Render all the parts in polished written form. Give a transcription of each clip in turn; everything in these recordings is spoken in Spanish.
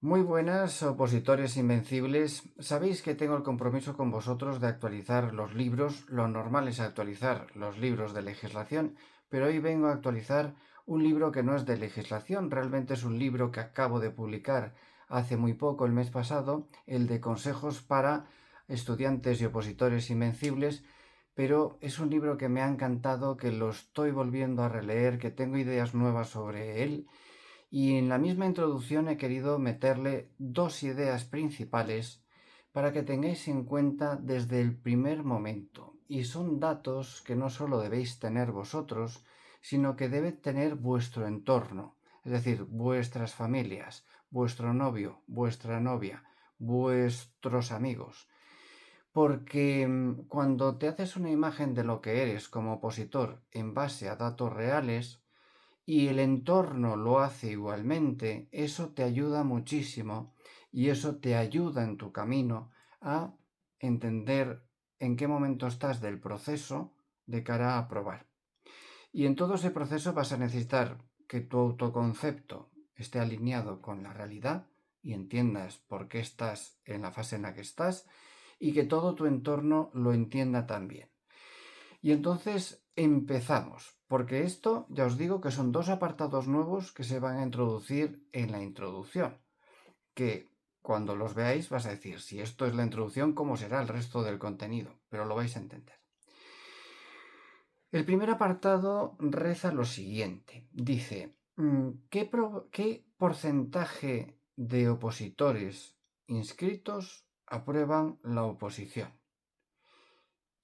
Muy buenas, opositores invencibles. Sabéis que tengo el compromiso con vosotros de actualizar los libros. Lo normal es actualizar los libros de legislación, pero hoy vengo a actualizar un libro que no es de legislación. Realmente es un libro que acabo de publicar hace muy poco, el mes pasado, el de consejos para estudiantes y opositores invencibles. Pero es un libro que me ha encantado, que lo estoy volviendo a releer, que tengo ideas nuevas sobre él. Y en la misma introducción he querido meterle dos ideas principales para que tengáis en cuenta desde el primer momento. Y son datos que no solo debéis tener vosotros, sino que debe tener vuestro entorno, es decir, vuestras familias, vuestro novio, vuestra novia, vuestros amigos. Porque cuando te haces una imagen de lo que eres como opositor en base a datos reales, y el entorno lo hace igualmente, eso te ayuda muchísimo y eso te ayuda en tu camino a entender en qué momento estás del proceso de cara a probar. Y en todo ese proceso vas a necesitar que tu autoconcepto esté alineado con la realidad y entiendas por qué estás en la fase en la que estás y que todo tu entorno lo entienda también. Y entonces empezamos, porque esto ya os digo que son dos apartados nuevos que se van a introducir en la introducción, que cuando los veáis vas a decir, si esto es la introducción, ¿cómo será el resto del contenido? Pero lo vais a entender. El primer apartado reza lo siguiente, dice, ¿qué porcentaje de opositores inscritos aprueban la oposición?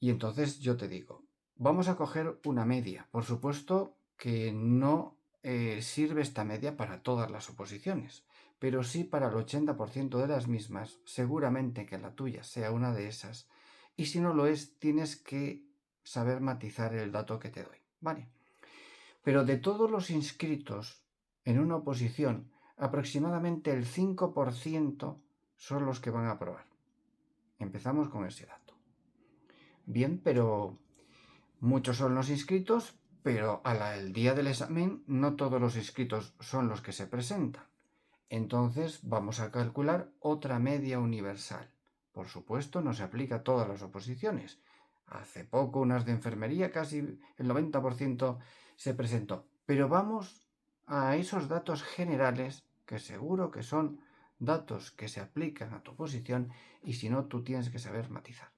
Y entonces yo te digo, vamos a coger una media. Por supuesto que no sirve esta media para todas las oposiciones, pero sí para el 80% de las mismas. Seguramente que la tuya sea una de esas. Y si no lo es, tienes que saber matizar el dato que te doy. ¿Vale? Pero de todos los inscritos en una oposición, aproximadamente el 5% son los que van a aprobar. Empezamos con ese dato. Bien, pero muchos son los inscritos, pero el día del examen no todos los inscritos son los que se presentan. Entonces vamos a calcular otra media universal. Por supuesto, no se aplica a todas las oposiciones. Hace poco unas de enfermería, casi el 90% se presentó. Pero vamos a esos datos generales que seguro que son datos que se aplican a tu oposición y si no, tú tienes que saber matizar.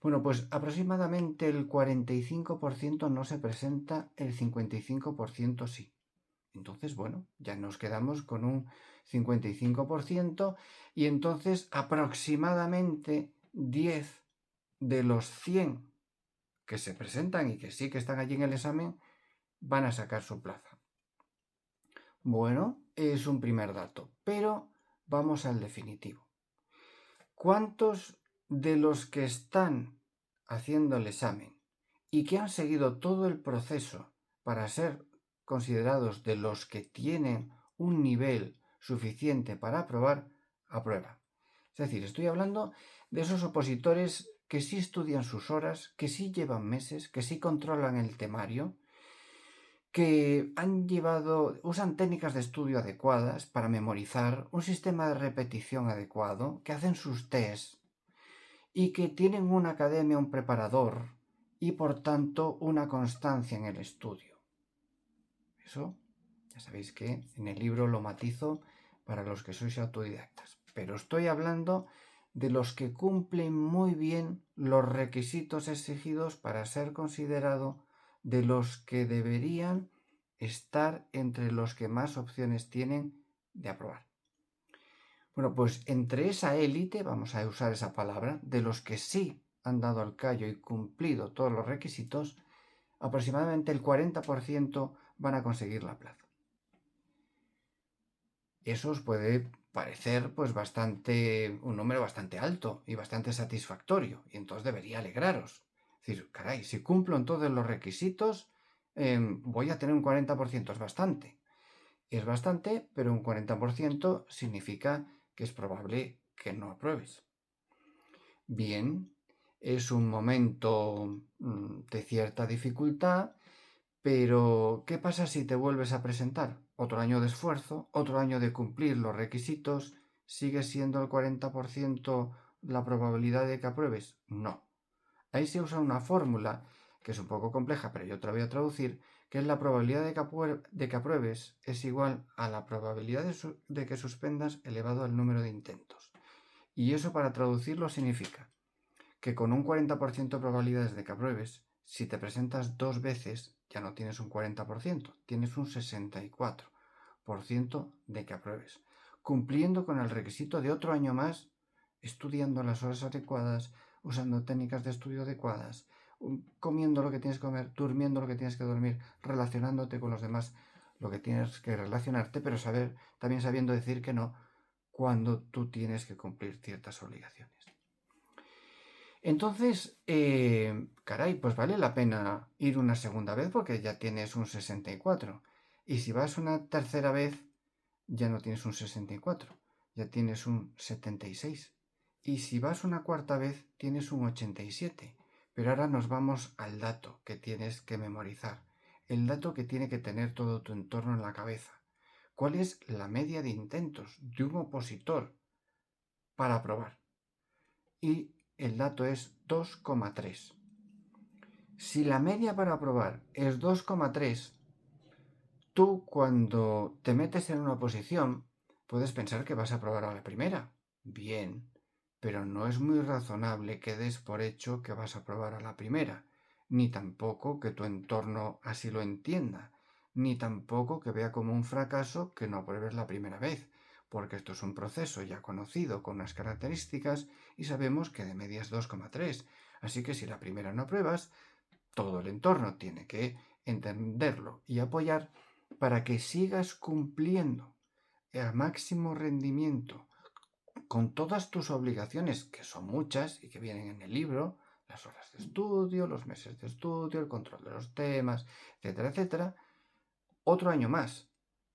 Bueno, pues aproximadamente el 45% no se presenta, el 55% sí. Entonces, bueno, ya nos quedamos con un 55% y entonces aproximadamente 10 de los 100 que se presentan y que sí que están allí en el examen van a sacar su plaza. Bueno, es un primer dato, pero vamos al definitivo. ¿Cuántos de los que están haciendo el examen y que han seguido todo el proceso para ser considerados de los que tienen un nivel suficiente para aprobar, aprueban? Es decir, estoy hablando de esos opositores que sí estudian sus horas, que sí llevan meses, que sí controlan el temario, que usan técnicas de estudio adecuadas para memorizar, un sistema de repetición adecuado, que hacen sus tests y que tienen una academia, un preparador y por tanto una constancia en el estudio. Eso, ya sabéis que en el libro lo matizo para los que sois autodidactas, pero estoy hablando de los que cumplen muy bien los requisitos exigidos para ser considerado de los que deberían estar entre los que más opciones tienen de aprobar. Bueno, pues entre esa élite, vamos a usar esa palabra, de los que sí han dado el callo y cumplido todos los requisitos, aproximadamente el 40% van a conseguir la plaza. Eso os puede parecer pues un número bastante alto y bastante satisfactorio, y entonces debería alegraros. Es decir, caray, si cumplo en todos los requisitos, voy a tener un 40%, es bastante. Es bastante, pero un 40% significa que es probable que no apruebes. Bien, es un momento de cierta dificultad, pero ¿qué pasa si te vuelves a presentar otro año de esfuerzo, otro año de cumplir los requisitos, ¿sigue siendo el 40% la probabilidad de que apruebes? No. Ahí se usa una fórmula que es un poco compleja, pero yo te la voy a traducir, que es la probabilidad de que apruebes es igual a la probabilidad de que suspendas elevado al número de intentos. Y eso, para traducirlo, significa que con un 40% de probabilidades de que apruebes, si te presentas 2 veces, ya no tienes un 40%, tienes un 64% de que apruebes, cumpliendo con el requisito de otro año más, estudiando las horas adecuadas, usando técnicas de estudio adecuadas, comiendo lo que tienes que comer, durmiendo lo que tienes que dormir, relacionándote con los demás lo que tienes que relacionarte, pero también sabiendo decir que no cuando tú tienes que cumplir ciertas obligaciones. Entonces, caray, pues vale la pena ir una segunda vez porque ya tienes un 64. Y si vas una tercera vez, ya no tienes un 64, ya tienes un 76. Y si vas una cuarta vez, tienes un 87. Pero ahora nos vamos al dato que tienes que memorizar, el dato que tiene que tener todo tu entorno en la cabeza. ¿Cuál es la media de intentos de un opositor para aprobar? Y el dato es 2,3. Si la media para aprobar es 2,3, tú, cuando te metes en una oposición, puedes pensar que vas a aprobar a la primera. Bien, pero no es muy razonable que des por hecho que vas a aprobar a la primera, ni tampoco que tu entorno así lo entienda, ni tampoco que vea como un fracaso que no apruebes la primera vez, porque esto es un proceso ya conocido con unas características y sabemos que de media es 2,3. Así que si la primera no apruebas, todo el entorno tiene que entenderlo y apoyar para que sigas cumpliendo el máximo rendimiento con todas tus obligaciones, que son muchas y que vienen en el libro, las horas de estudio, los meses de estudio, el control de los temas, etcétera, etcétera, otro año más.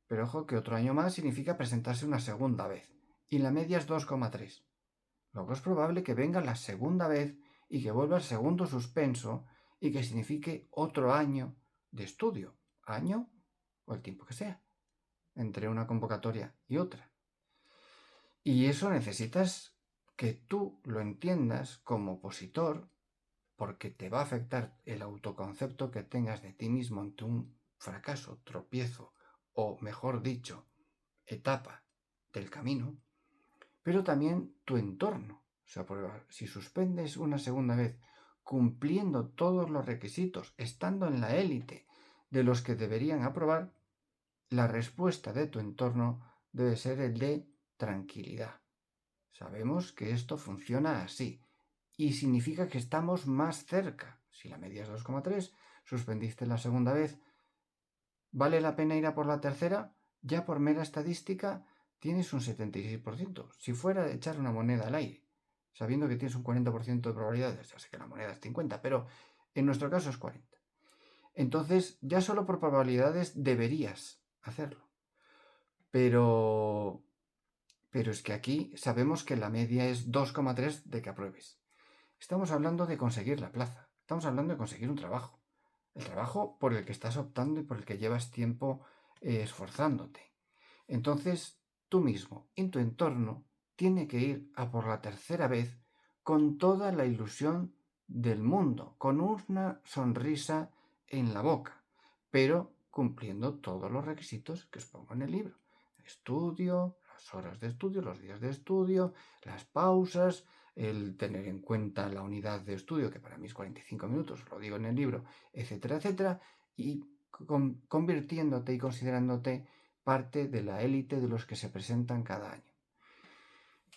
Pero ojo, que otro año más significa presentarse una segunda vez. Y la media es 2,3. Luego es probable que venga la segunda vez y que vuelva el segundo suspenso y que signifique otro año de estudio. Año o el tiempo que sea, entre una convocatoria y otra. Y eso necesitas que tú lo entiendas como opositor, porque te va a afectar el autoconcepto que tengas de ti mismo ante un fracaso, tropiezo o, mejor dicho, etapa del camino, pero también tu entorno. O sea, si suspendes una segunda vez cumpliendo todos los requisitos, estando en la élite de los que deberían aprobar, la respuesta de tu entorno debe ser el de tranquilidad. Sabemos que esto funciona así y significa que estamos más cerca. Si la media es 2,3, suspendiste la segunda vez, ¿vale la pena ir a por la tercera? Ya por mera estadística tienes un 76%. Si fuera de echar una moneda al aire, sabiendo que tienes un 40% de probabilidades, ya sé que la moneda es 50, pero en nuestro caso es 40. Entonces, ya solo por probabilidades deberías hacerlo. Pero es que aquí sabemos que la media es 2,3 de que apruebes. Estamos hablando de conseguir la plaza. Estamos hablando de conseguir un trabajo. El trabajo por el que estás optando y por el que llevas tiempo esforzándote. Entonces, tú mismo, en tu entorno, tiene que ir a por la tercera vez con toda la ilusión del mundo, con una sonrisa en la boca, pero cumpliendo todos los requisitos que os pongo en el libro. Estudio, las horas de estudio, los días de estudio, las pausas, el tener en cuenta la unidad de estudio, que para mí es 45 minutos, lo digo en el libro, etcétera, etcétera, y convirtiéndote y considerándote parte de la élite de los que se presentan cada año.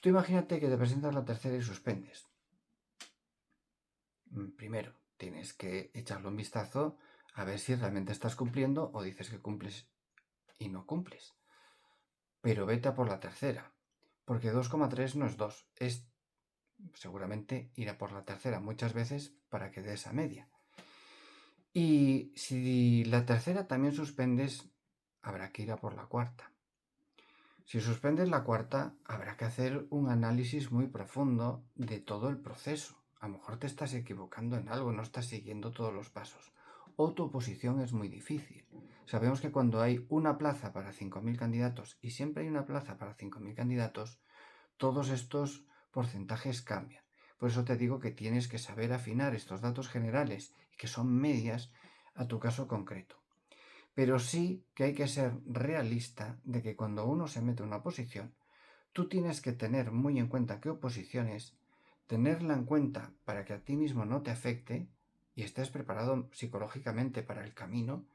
Tú imagínate que te presentas la tercera y suspendes. Primero, tienes que echarle un vistazo a ver si realmente estás cumpliendo o dices que cumples y no cumples. Pero vete a por la tercera, porque 2,3 no es 2, es seguramente ir a por la tercera muchas veces para que dé esa media. Y si la tercera también suspendes, habrá que ir a por la cuarta. Si suspendes la cuarta, habrá que hacer un análisis muy profundo de todo el proceso. A lo mejor te estás equivocando en algo, no estás siguiendo todos los pasos. O tu oposición es muy difícil. Sabemos que cuando hay una plaza para 5.000 candidatos, y siempre hay una plaza para 5.000 candidatos, todos estos porcentajes cambian. Por eso te digo que tienes que saber afinar estos datos generales, que son medias, a tu caso concreto. Pero sí que hay que ser realista de que cuando uno se mete en una oposición, tú tienes que tener muy en cuenta qué oposición es, tenerla en cuenta para que a ti mismo no te afecte y estés preparado psicológicamente para el camino,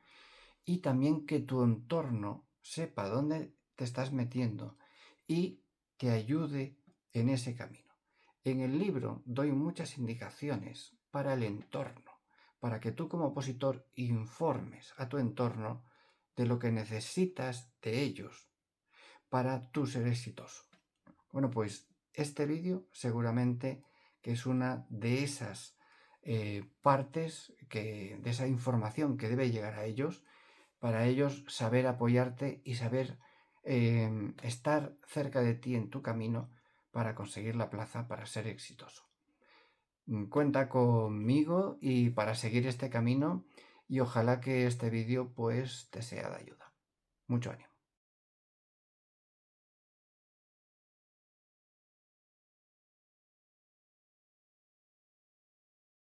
y también que tu entorno sepa dónde te estás metiendo y te ayude en ese camino. En el libro doy muchas indicaciones para el entorno, para que tú como opositor informes a tu entorno de lo que necesitas de ellos para tú ser exitoso. Bueno, pues este vídeo seguramente que es una de esas partes de esa información que debe llegar a ellos, para ellos saber apoyarte y saber estar cerca de ti en tu camino para conseguir la plaza para ser exitoso. Cuenta conmigo y para seguir este camino, y ojalá que este vídeo pues te sea de ayuda. Mucho ánimo.